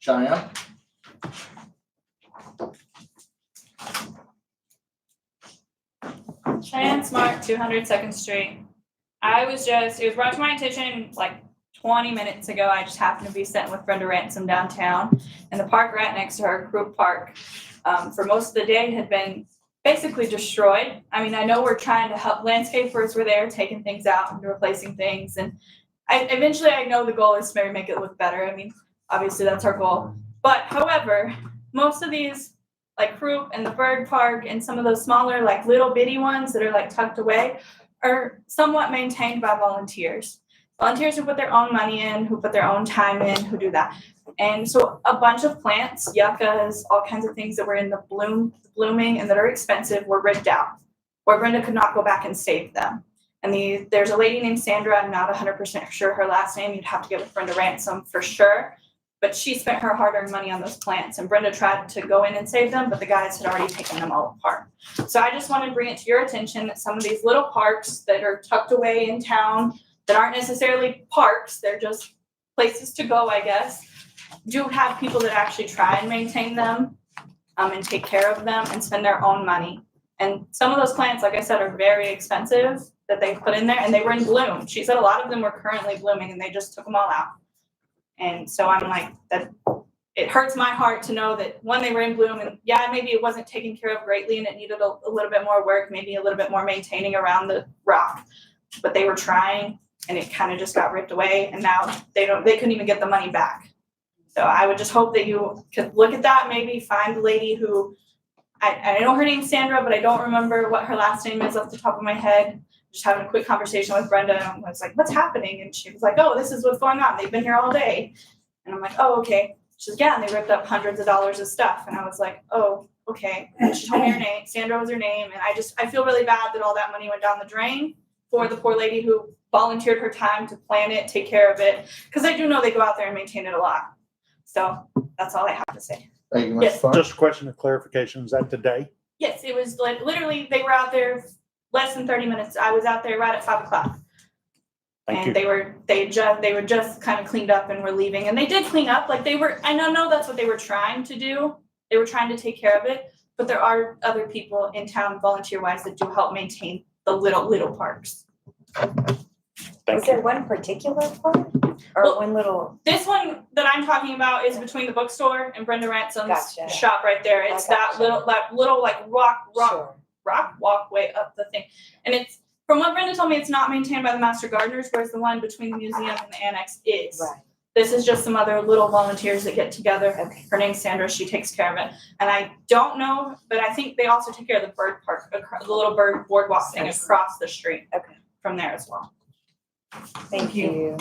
Cheyenne? Cheyenne Smart, 200 2nd Street. It was brought to my attention like 20 minutes ago. I just happened to be sitting with Brenda Ransom downtown, and the park right next to her, Group Park, for most of the day had been basically destroyed. I mean, I know we're trying to help, landscapers were there taking things out and replacing things, and eventually I know the goal is to maybe make it look better. I mean, obviously that's our goal. But however, most of these, like Croup and the Bird Park and some of those smaller, like little bitty ones that are like tucked away, are somewhat maintained by volunteers. Volunteers who put their own money in, who put their own time in, who do that. And so a bunch of plants, yuccas, all kinds of things that were in the blooming and that are expensive were ripped out, where Brenda could not go back and save them. And there's a lady named Sandra, I'm not 100% sure her last name, you'd have to get with Brenda Ransom for sure. But she spent her hard-earned money on those plants, and Brenda tried to go in and save them, but the guys had already taken them all apart. So I just wanted to bring it to your attention that some of these little parks that are tucked away in town that aren't necessarily parks, they're just places to go, I guess, do have people that actually try and maintain them and take care of them and spend their own money. And some of those plants, like I said, are very expensive that they put in there, and they were in bloom. She said a lot of them were currently blooming, and they just took them all out. And so I'm like, that it hurts my heart to know that when they were in bloom, and yeah, maybe it wasn't taken care of greatly and it needed a little bit more work, maybe a little bit more maintaining around the rock, but they were trying and it kind of just got ripped away, and now they couldn't even get the money back. So I would just hope that you could look at that, maybe find the lady who, I know her name's Sandra, but I don't remember what her last name is off the top of my head. Just having a quick conversation with Brenda, and I was like, what's happening? And she was like, oh, this is what's going on. They've been here all day. And I'm like, oh, okay. She says, yeah, and they ripped up hundreds of dollars of stuff. And I was like, oh, okay. And she told me her name. Sandra was her name. And I feel really bad that all that money went down the drain for the poor lady who volunteered her time to plan it, take care of it. Because I do know they go out there and maintain it a lot. So that's all I have to say. Thank you, Ms. Yes. Funk. Just a question of clarification. Is that today? Yes, it was like literally they were out there less than 30 minutes. I was out there right at 5 o'clock. Thank And you. they were just kind of cleaned up and were leaving. And they did clean up. Like I know that's what they were trying to do. They were trying to take care of it. But there are other people in town volunteer wise that do help maintain the little parks. Thank Is you. there one particular park or Well, one little? This one that I'm talking about is between the bookstore and Brenda Ransom's Gotcha. shop right there. It's that gotcha. little like rock Sure. walkway up the thing. And it's, from what Brenda told me, it's not maintained by the master gardeners, whereas the one between the museum and the annex is. Right. This is just some other little volunteers that get together. Okay. Her name's Sandra. She takes care of it. And I don't know, but I think they also take care of the bird park, the little bird boardwalk thing Nice. across the street. Okay. From there as well. Thank you.